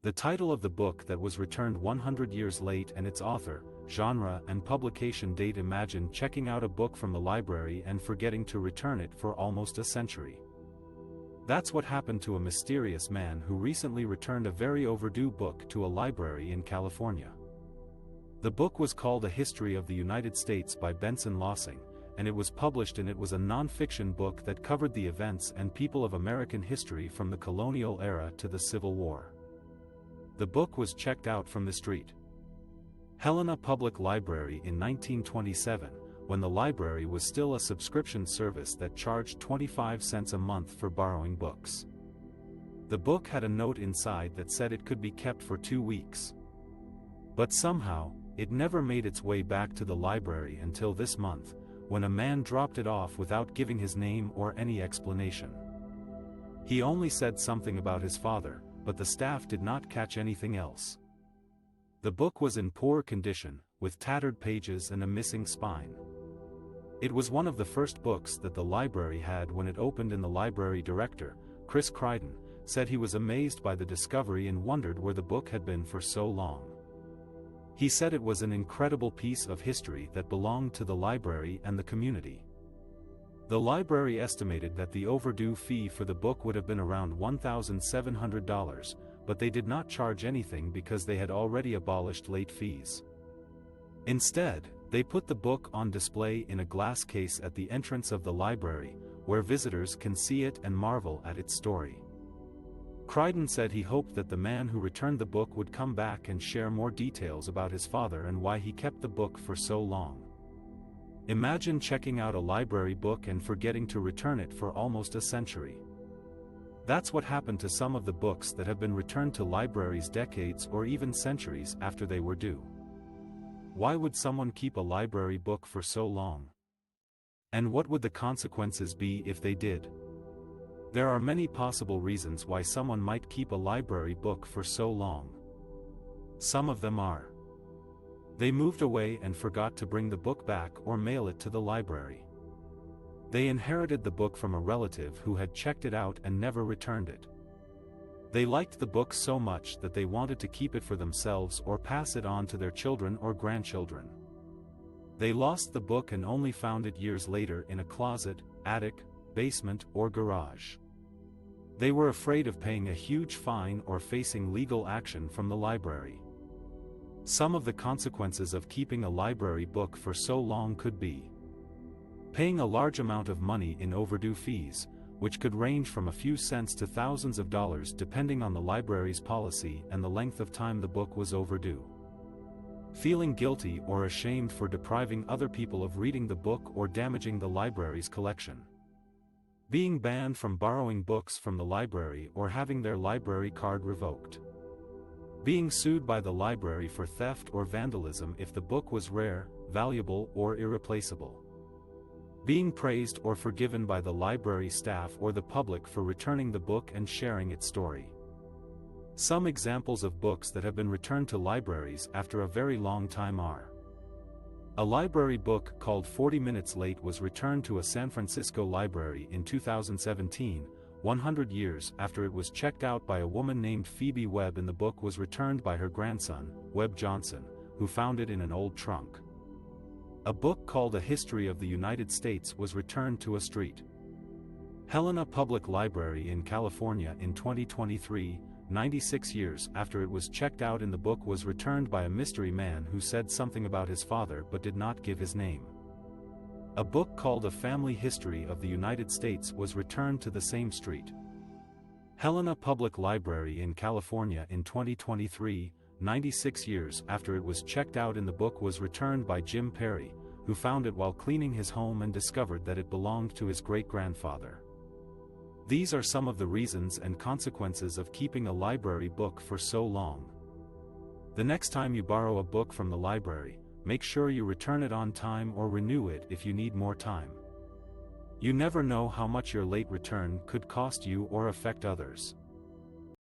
The title of the book that was returned 100 years late and its author, genre and publication date. Imagine checking out a book from the library and forgetting to return it for almost a century. That's what happened to a mysterious man who recently returned a very overdue book to a library in California. The book was called A History of the United States by Benson Lossing, and it was published, and it was a non-fiction book that covered the events and people of American history from the colonial era to the Civil War. The book was checked out from the street. Helena Public Library in 1927, when the library was still a subscription service that charged 25 cents a month for borrowing books. The book had a note inside that said it could be kept for 2 weeks. But somehow, it never made its way back to the library until this month, when a man dropped it off without giving his name or any explanation. He only said something about his father, but the staff did not catch anything else. The book was in poor condition, with tattered pages and a missing spine. It was one of the first books that the library had when it opened, and the library director, Chris Crichton, said he was amazed by the discovery and wondered where the book had been for so long. He said it was an incredible piece of history that belonged to the library and the community. The library estimated that the overdue fee for the book would have been around $1,700, but they did not charge anything because they had already abolished late fees. Instead, they put the book on display in a glass case at the entrance of the library, where visitors can see it and marvel at its story. Crichton said he hoped that the man who returned the book would come back and share more details about his father and why he kept the book for so long. Imagine checking out a library book and forgetting to return it for almost a century. That's what happened to some of the books that have been returned to libraries decades or even centuries after they were due. Why would someone keep a library book for so long? And what would the consequences be if they did? There are many possible reasons why someone might keep a library book for so long. Some of them are: they moved away and forgot to bring the book back or mail it to the library. They inherited the book from a relative who had checked it out and never returned it. They liked the book so much that they wanted to keep it for themselves or pass it on to their children or grandchildren. They lost the book and only found it years later in a closet, attic, basement, or garage. They were afraid of paying a huge fine or facing legal action from the library. Some of the consequences of keeping a library book for so long could be paying a large amount of money in overdue fees, which could range from a few cents to thousands of dollars depending on the library's policy and the length of time the book was overdue. Feeling guilty or ashamed for depriving other people of reading the book or damaging the library's collection. Being banned from borrowing books from the library or having their library card revoked. Being sued by the library for theft or vandalism if the book was rare, valuable, or irreplaceable. Being praised or forgiven by the library staff or the public for returning the book and sharing its story. Some examples of books that have been returned to libraries after a very long time are: a library book called 40 Minutes Late was returned to a San Francisco library in 2017, 100 years after it was checked out by a woman named Phoebe Webb, and the book was returned by her grandson, Webb Johnson, who found it in an old trunk. A book called A History of the United States was returned to a street. Helena Public Library in California in 2023, 96 years after it was checked out, and the book was returned by a mystery man who said something about his father but did not give his name. A book called A Family History of the United States was returned to the same street. Helena Public Library in California in 2023, 96 years after it was checked out, and the book was returned by Jim Perry, who found it while cleaning his home and discovered that it belonged to his great-grandfather. These are some of the reasons and consequences of keeping a library book for so long. The next time you borrow a book from the library, make sure you return it on time or renew it if you need more time. You never know how much your late return could cost you or affect others.